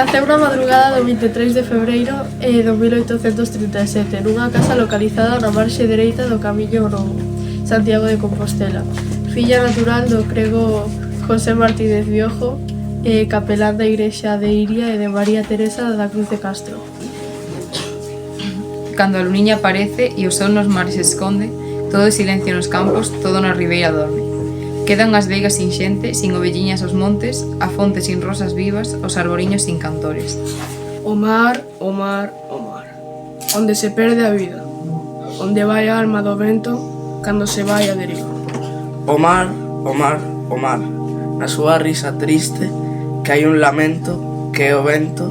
Naceu na madrugada do 23 de febreiro do 1837 nunha casa localizada na marxe dereita do Camiño Novo, Santiago de Compostela. Filla natural do crego José Martínez Biojo, capelán da igrexa de Iria e de María Teresa da Cruz de Castro. Cando a luniña aparece e o sol nos mares se esconde, todo é silencio nos campos, todo na ribeira dorme. Quedan as veigas sin xente, sin ovelliñas aos montes, a fonte sin rosas vivas, os arboriños sin cantores. O mar, o mar, o mar, onde se perde a vida, onde vai a alma do vento cando se vai a deriva. O mar, o mar, o mar, na súa risa triste, que hai un lamento, que é o vento,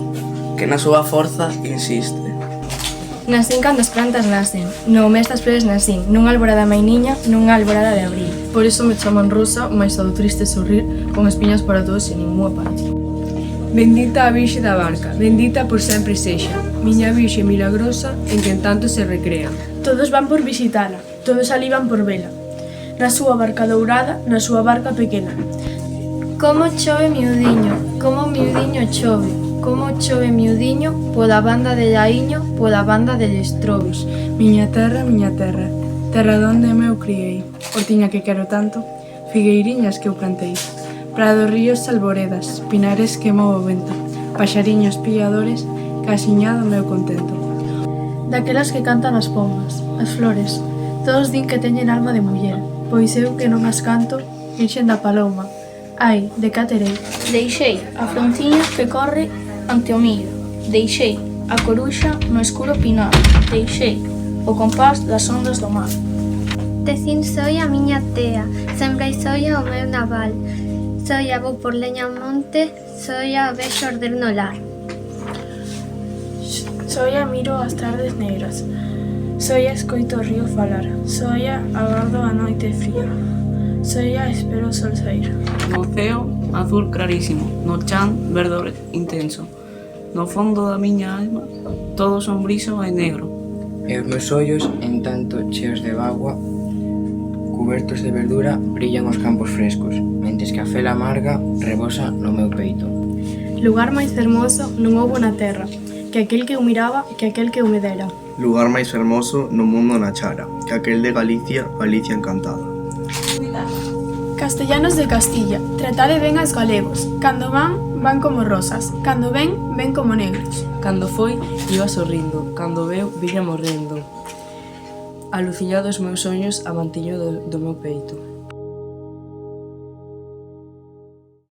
que na súa forza insiste. Nacín cando as plantas nacen, no mes das flores nacín, nunha alborada mainiña, nunha alborada de abril. Por iso me chaman Rosa, máis a do triste sorrir, con espiñas para todos e ninguna para ti. Bendita a Virxe da Barca, bendita por sempre sexa, miña Virxe milagrosa en quen tanto se recrean. Todos van por visitala, todos alí van por vela, na súa barca dourada, na súa barca pequena. Como chove miudiño, como miudiño chove, como chove miudiño, pola banda de Laiño, pola banda de Lestrobos. Miña terra, terra donde me eu criei, hortiña que quero tanto, figueiriñas que eu plantei, prados, ríos, alboredas, pinares que move o vento, paxariños pilladores, casiñado meu contento. Daquelas que cantan as pombas, as flores, todos din que teñen alma de muller, pois eu que non as canto, virxen da paloma. Ai, de cá terei. Deixei a fronciña que corre ante o millo. Deixei a coruxa no escuro pinar. Deixei o compás das ondas do mar. Tecín soia a miña tea, sembrei soia o meu naval. Soia vou por leña ao monte, soia vexo arder no lar. Soia miro as tardes negras, soia escoito o río falar, soia agardo a noite fría, soia espero o sol saír. No ceo, azul clarísimo, no chan, verdor intenso. No fondo da miña alma, todo sombriso e negro. E os meus ollos, en tanto cheos de bagua, cubertos de verdura, brillan os campos frescos, mentres que a fel amarga rebosa no meu peito. Lugar máis hermoso non houbo na terra, que aquel que o miraba, que aquel que o me dera. Lugar máis hermoso no mundo na chara, que aquel de Galicia, Galicia encantada. Castellanos de Castilla, tratade ben aos galegos. Cando van, van como rosas. Cando ven, ven como negros. Cando foi, iba sorrindo, cando veu, viña morrendo. Aluciñado os meus soños a mantiño do meu peito.